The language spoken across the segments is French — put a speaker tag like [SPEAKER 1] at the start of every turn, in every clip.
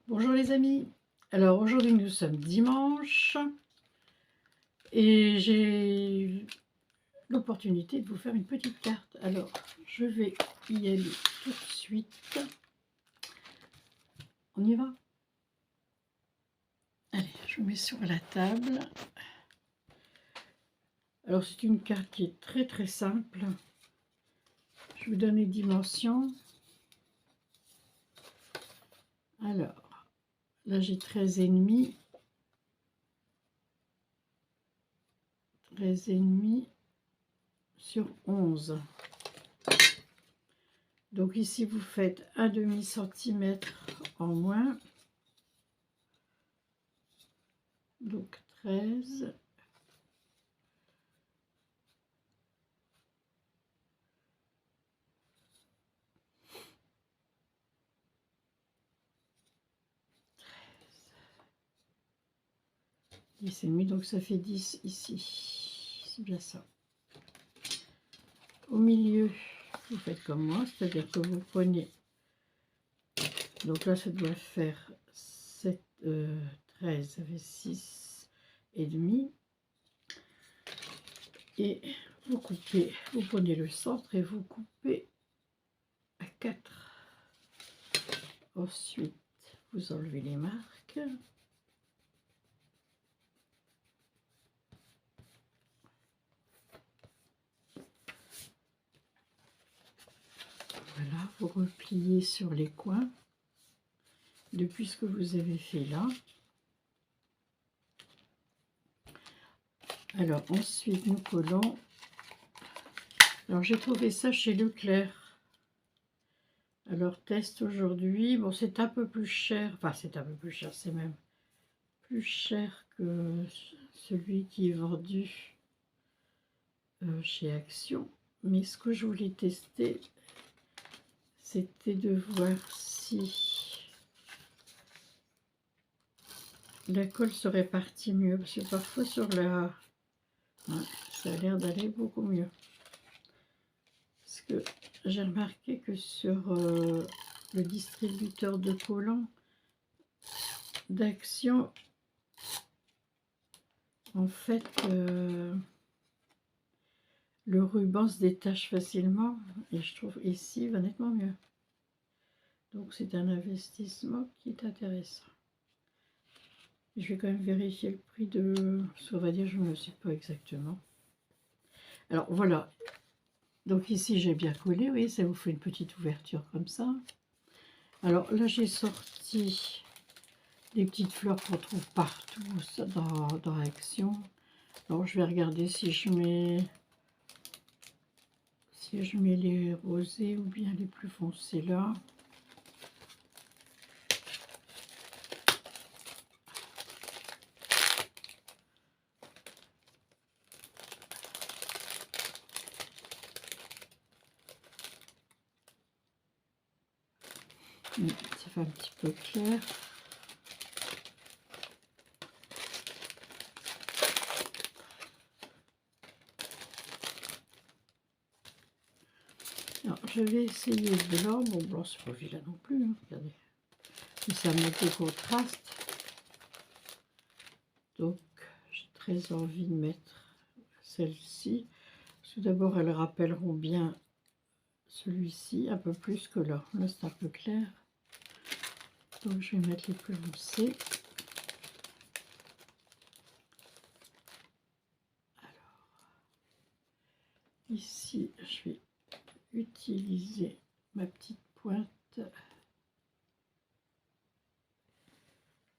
[SPEAKER 1] Bonjour les amis, alors aujourd'hui nous sommes dimanche et j'ai l'opportunité de vous faire une petite carte. Alors je vais y aller tout de suite. On y va? Allez, je mets sur la table. Alors c'est une carte qui est très simple. Je vous donne les dimensions. Alors là j'ai 13,5. 13,5 sur 11. Donc ici vous faites un demi-centimètre en moins. Donc 13. Et demi, donc ça fait 10 ici. C'est bien ça. Au milieu, vous faites comme moi, c'est-à-dire que vous prenez, donc là ça doit faire 7, 13, ça fait 6 et demi. Et vous coupez, vous prenez le centre et vous coupez à 4. Ensuite, vous enlevez les marques. Voilà, vous repliez sur les coins depuis ce que vous avez fait là. Alors ensuite nous collons. Alors j'ai trouvé ça chez Leclerc. Alors test aujourd'hui. Bon, c'est un peu plus cher. Enfin c'est un peu plus cher, c'est même plus cher que celui qui est vendu chez Action. Mais ce que je voulais tester, c'était de voir si la colle se répartit mieux. Parce que parfois sur la... Ouais, ça a l'air d'aller beaucoup mieux. Parce que j'ai remarqué que sur le distributeur de collants d'Action, en fait, le ruban se détache facilement et je trouve ici va nettement mieux. Donc c'est un investissement qui est intéressant. Je vais quand même vérifier le prix de... On va dire, je ne sais pas exactement. Alors voilà. Donc ici j'ai bien collé, oui, ça vous fait une petite ouverture comme ça. Alors là j'ai sorti des petites fleurs qu'on trouve partout dans Action. Alors je vais regarder si je mets les rosés ou bien les plus foncés là. Ça fait un petit peu clair. Alors, je vais essayer le blanc. Bon, blanc, c'est pas vilain non plus. Hein, regardez. Mais ça met des contrastes. Donc, j'ai très envie de mettre celle-ci. Tout d'abord, elles rappelleront bien celui-ci, un peu plus que là. Là, c'est un peu clair. Donc, je vais mettre les plus foncés. Ici, je vais utiliser ma petite pointe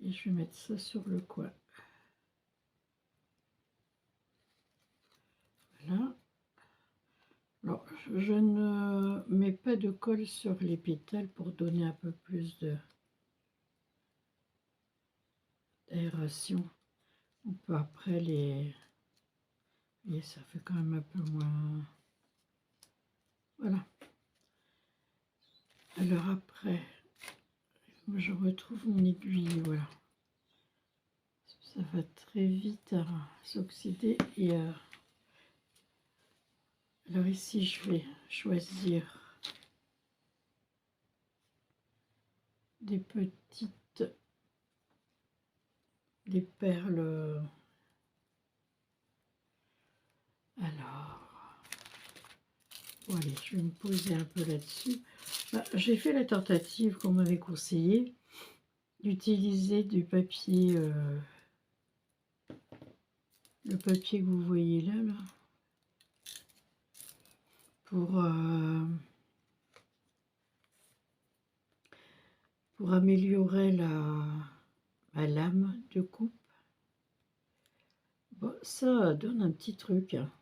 [SPEAKER 1] et je vais mettre ça sur le coin. Voilà. Alors, je ne mets pas de colle sur les pétales pour donner un peu plus d'aération. On peut après les... Et ça fait quand même un peu moins... Voilà. Alors après, je retrouve mon aiguille, voilà. Ça va très vite à s'oxyder. Et alors ici, je vais choisir des petites ensuite des perles. Alors, bon, allez, je vais me poser un peu là-dessus. J'ai fait la tentative qu'on m'avait conseillé d'utiliser du papier, le papier que vous voyez là, pour améliorer la lame de coupe. Bon, ça donne un petit truc, hein.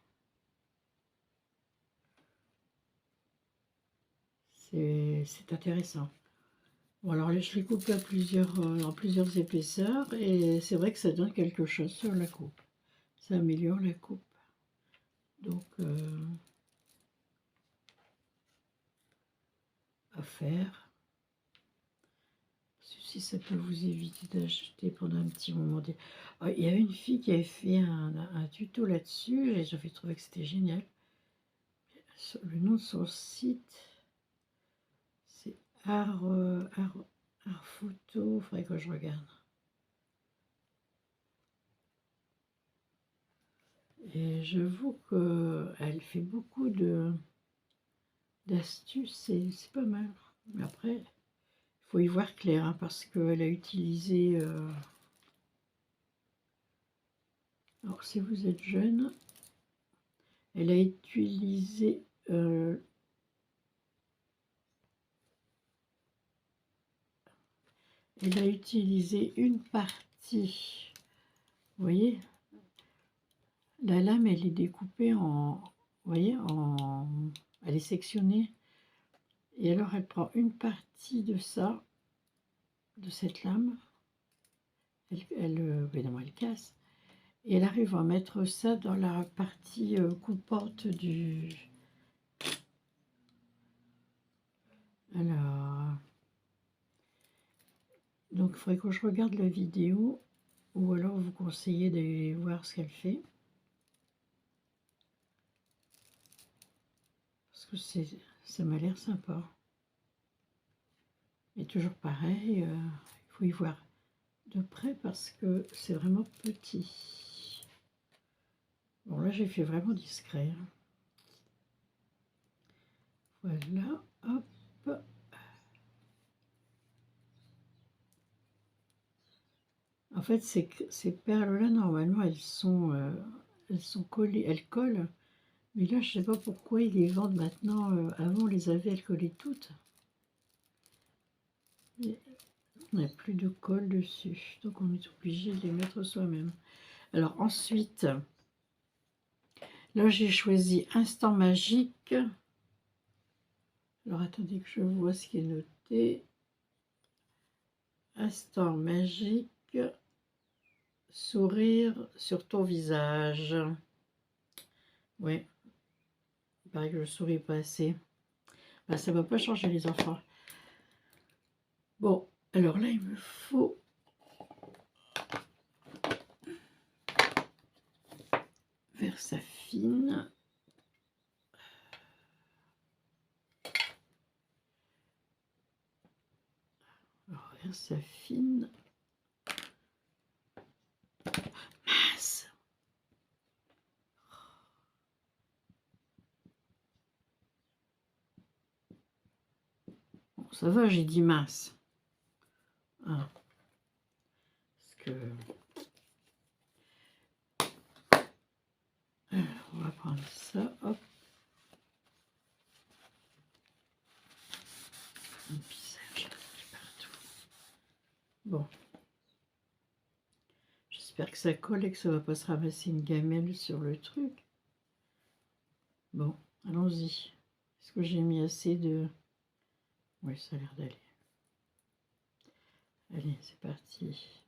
[SPEAKER 1] C'est intéressant. Bon, alors là, je les coupe en plusieurs épaisseurs et c'est vrai que ça donne quelque chose sur la coupe. Ça améliore la coupe. Donc, à faire. Si ça peut vous éviter d'acheter pendant un petit moment. Il y avait une fille qui avait fait un tuto là-dessus et j'avais trouvé que c'était génial. Le nom de son site, c'est Art Photo. Il faudrait que je regarde. Et j'avoue qu'elle fait beaucoup d'astuces, c'est pas mal. Mais après, il faut y voir clair, hein, parce qu'elle a utilisé... alors, si vous êtes jeune, elle a utilisé... elle a utilisé une partie. Vous voyez, la lame, elle est découpée en... Vous voyez, elle est sectionnée. Et alors, elle prend une partie de ça, de cette lame. Évidemment, elle casse. Et elle arrive à mettre ça dans la partie coupante du... Alors... Donc, il faudrait que je regarde la vidéo. Ou alors, vous conseillez d'aller voir ce qu'elle fait. Parce que ça m'a l'air sympa. Et toujours pareil, il faut y voir de près parce que c'est vraiment petit. Bon, là, j'ai fait vraiment discret, hein. Voilà, hop. En fait, ces perles-là, normalement, elles sont collées, elles collent. Mais là, je ne sais pas pourquoi ils les vendent maintenant. Avant, on les avait, elles collaient toutes. Et on n'a plus de colle dessus. Donc, on est obligé de les mettre soi-même. Alors, ensuite, là, j'ai choisi Instant Magique. Alors, attendez que je vois ce qui est noté. Instant Magique. Sourire sur ton visage. Ouais. Il paraît que je souris pas assez. Ben, ça ne va pas changer les enfants. Bon, alors là, il me faut... Versafine. Alors, Versafine. Mince. Bon, ça va, j'ai dit mince. Ah. Parce que... Alors, on va prendre ça, hop. Un visage partout. Bon. J'espère que ça colle et que ça ne va pas se ramasser une gamelle sur le truc. Bon, allons-y. Est-ce que j'ai mis assez de... Oui, ça a l'air d'aller. Allez, c'est parti.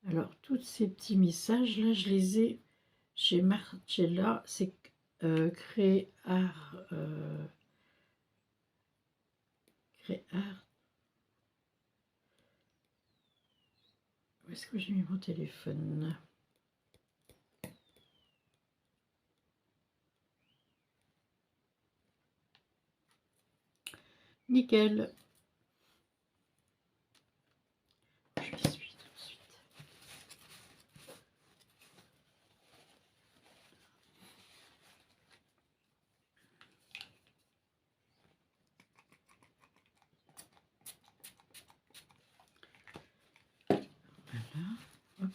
[SPEAKER 1] Alors, tous ces petits messages, là, je les ai chez Marcella. C'est Créart. Créart. Où est-ce que j'ai mis mon téléphone? nickel. Je suis tout de suite. Voilà. Hop.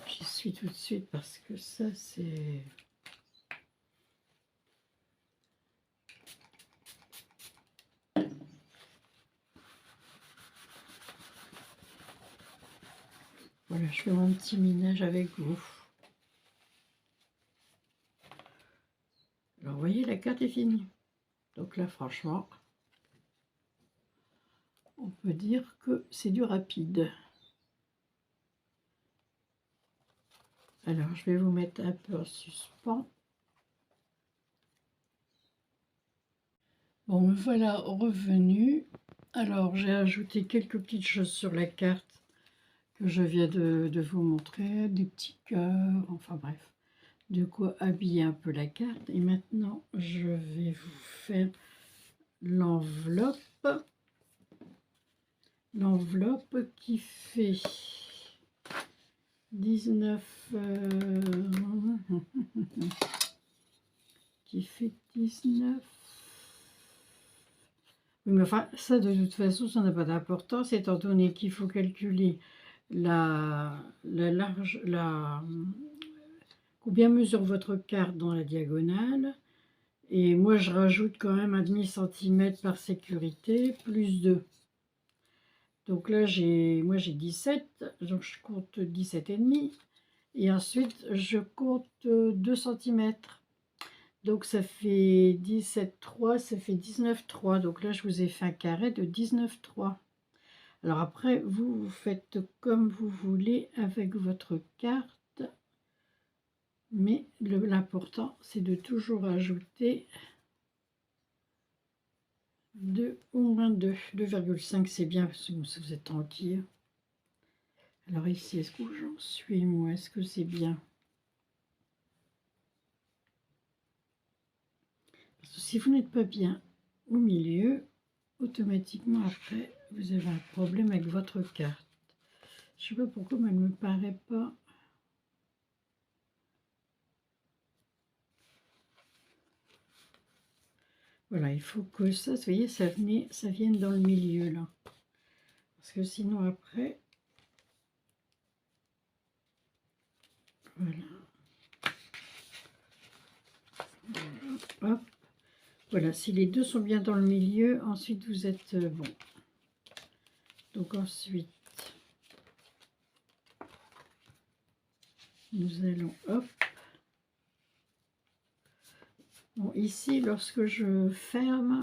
[SPEAKER 1] J'y suis tout de suite parce que ça c'est... Voilà, je fais mon petit minage avec vous. Alors, vous voyez, la carte est finie. Donc là, franchement, on peut dire que c'est du rapide. Alors, je vais vous mettre un peu en suspens. Bon, me voilà revenu. Alors, j'ai ajouté quelques petites choses sur la carte que je viens de vous montrer. Des petits cœurs, enfin bref. De quoi habiller un peu la carte. Et maintenant, je vais vous faire l'enveloppe. L'enveloppe qui fait 19... qui fait 19... Oui, mais enfin, ça de toute façon, ça n'a pas d'importance, étant donné qu'il faut calculer combien mesure votre carte dans la diagonale. Et moi, je rajoute quand même un demi-centimètre par sécurité, plus 2. Donc là, moi j'ai 17, donc je compte 17,5. Et ensuite, je compte 2 cm. Donc ça fait 17,3, ça fait 19,3. Donc là, je vous ai fait un carré de 19,3. Alors après, vous faites comme vous voulez avec votre carte. Mais l'important, c'est de toujours ajouter 2 au moins 2. 2,5, c'est bien, parce que vous êtes tranquille. Alors ici, est-ce que j'en suis, moi? Est-ce que c'est bien? Parce que si vous n'êtes pas bien au milieu, automatiquement après, vous avez un problème avec votre carte. Je ne sais pas pourquoi, mais elle ne me paraît pas... Voilà, il faut que ça, vous voyez, ça vienne dans le milieu, là. Parce que sinon, après... Voilà. Hop. Voilà, si les deux sont bien dans le milieu, ensuite vous êtes bon. Donc ensuite, nous allons, hop. Bon, ici, lorsque je ferme,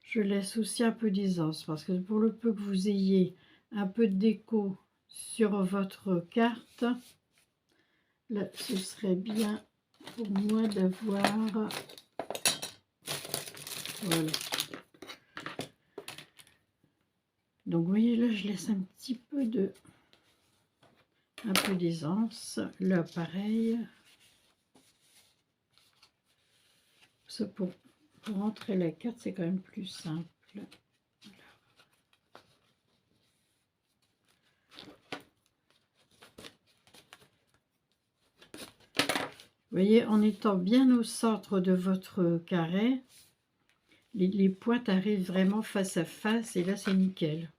[SPEAKER 1] je laisse aussi un peu d'aisance, parce que pour le peu que vous ayez un peu de déco sur votre carte, là, ce serait bien pour moi d'avoir... Voilà. Donc, vous voyez, là, je laisse un petit peu d'aisance. Là, pareil. Ça, pour rentrer la carte, c'est quand même plus simple. Voilà. Vous voyez, en étant bien au centre de votre carré, les pointes arrivent vraiment face à face et là, c'est nickel.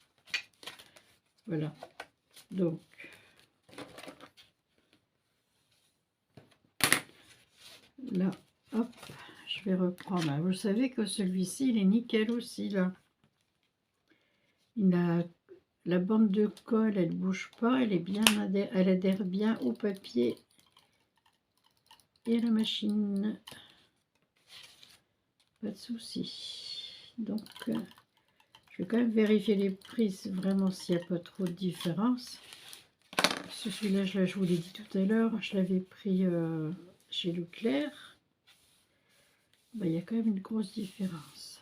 [SPEAKER 1] Voilà. Donc, là, hop, je vais reprendre. Vous savez que celui-ci, il est nickel aussi, là. Il a la bande de colle, elle bouge pas, elle est bien, elle adhère bien au papier et à la machine. Pas de souci. Donc, je vais quand même vérifier les prix, vraiment s'il n'y a pas trop de différence. Celui-là, je vous l'ai dit tout à l'heure, je l'avais pris chez Leclerc. Ben, il y a quand même une grosse différence.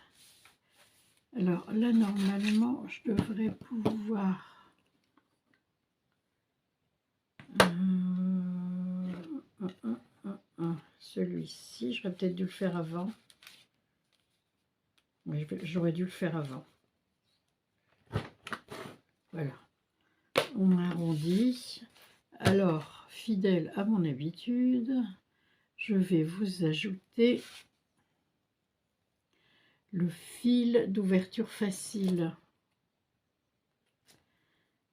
[SPEAKER 1] Alors là, normalement, je devrais pouvoir... Celui-ci, j'aurais peut-être dû le faire avant. Mais j'aurais dû le faire avant. Voilà. On arrondit. Alors, fidèle à mon habitude, je vais vous ajouter le fil d'ouverture facile.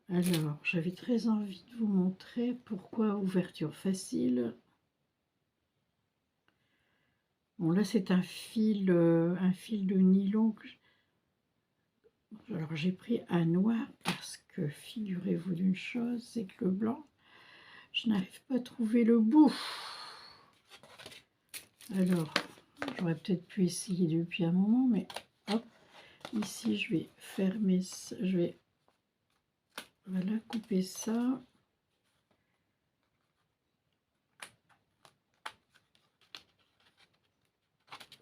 [SPEAKER 1] Alors, j'avais très envie de vous montrer pourquoi ouverture facile. Bon, là, c'est un fil de nylon. Alors, j'ai pris un noir parce que, figurez-vous d'une chose, c'est que le blanc, je n'arrive pas à trouver le bout. Alors, j'aurais peut-être pu essayer depuis un moment, mais hop, ici, je vais fermer ça, je vais, voilà, couper ça.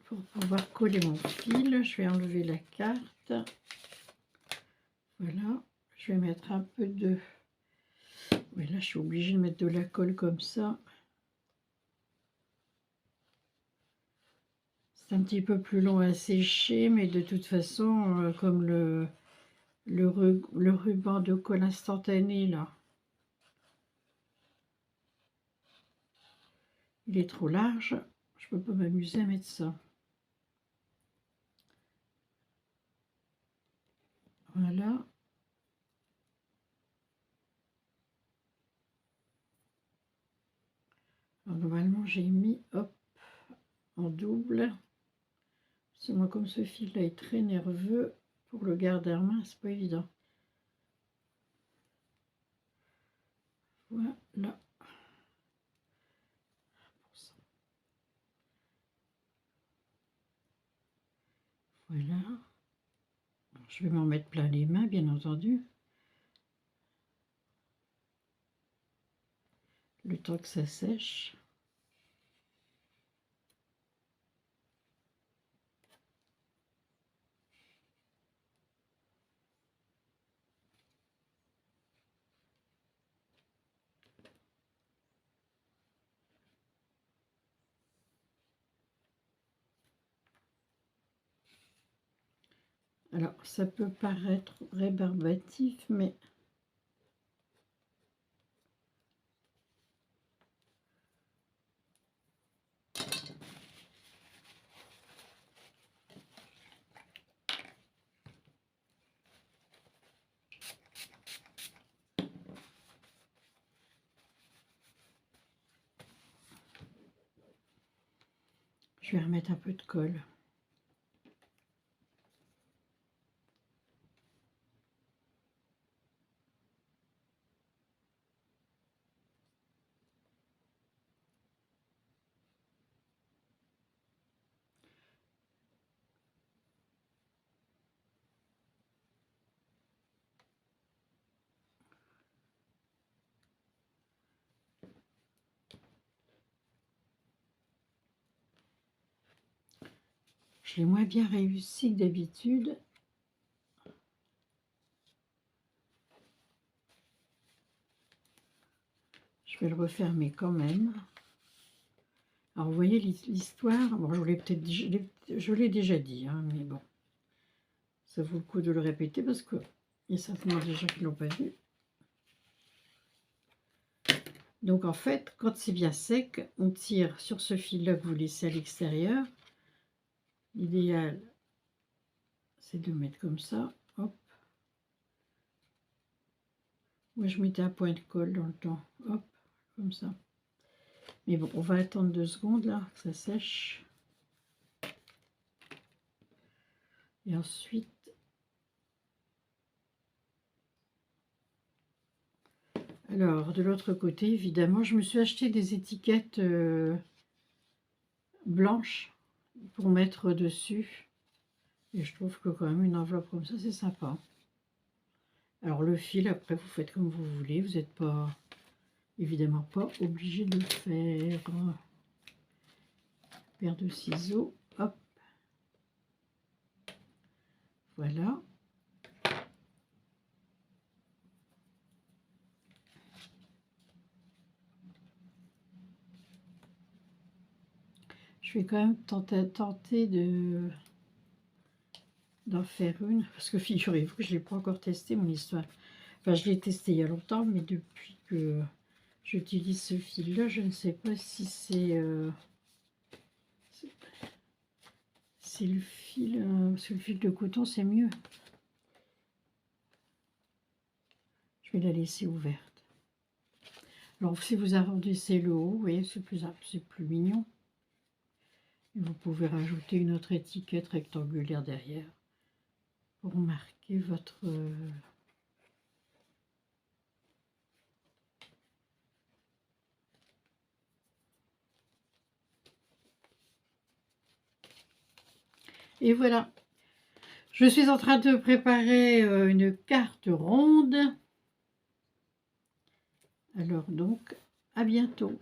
[SPEAKER 1] Pour pouvoir coller mon fil, je vais enlever la carte. Voilà, je vais mettre un peu de... Oui, là, je suis obligée de mettre de la colle comme ça. C'est un petit peu plus long à sécher, mais de toute façon, comme le ruban de colle instantané, là, il est trop large, je peux pas m'amuser à mettre ça. Voilà. Alors, normalement, j'ai mis, hop, en double. C'est moi, comme ce fil-là est très nerveux, pour le garder en main, c'est pas évident. Voilà. Voilà. Alors, je vais m'en mettre plein les mains, bien entendu. Le temps que ça sèche. Alors, ça peut paraître rébarbatif, mais je vais remettre un peu de colle. Je l'ai moins bien réussi que d'habitude. Je vais le refermer quand même. Alors, vous voyez l'histoire. Bon, je l'ai déjà dit, hein, mais bon. Ça vaut le coup de le répéter parce qu'il y a certainement des gens qui ne l'ont pas vu. Donc, en fait, quand c'est bien sec, on tire sur ce fil-là que vous laissez à l'extérieur. L'idéal, c'est de le mettre comme ça. Hop. Moi, je mettais un point de colle dans le temps. Hop, comme ça. Mais bon, on va attendre 2 secondes là, que ça sèche. Et ensuite, alors de l'autre côté, évidemment, je me suis acheté des étiquettes blanches pour mettre dessus. Et je trouve que quand même une enveloppe comme ça, c'est sympa. Alors le fil, après, vous faites comme vous voulez. Vous n'êtes pas, évidemment pas obligé de le faire. Paire de ciseaux, hop. Voilà. Je vais quand même tenter d'en faire une, parce que figurez-vous que je ne l'ai pas encore testé mon histoire. Enfin, je l'ai testé il y a longtemps, mais depuis que j'utilise ce fil-là, je ne sais pas si c'est le fil, parce que le fil de coton, c'est mieux. Je vais la laisser ouverte. Alors, si vous arrondissez le haut, vous voyez, c'est plus mignon. Et vous pouvez rajouter une autre étiquette rectangulaire derrière pour marquer votre... Et voilà. Je suis en train de préparer une carte ronde. Alors donc, à bientôt.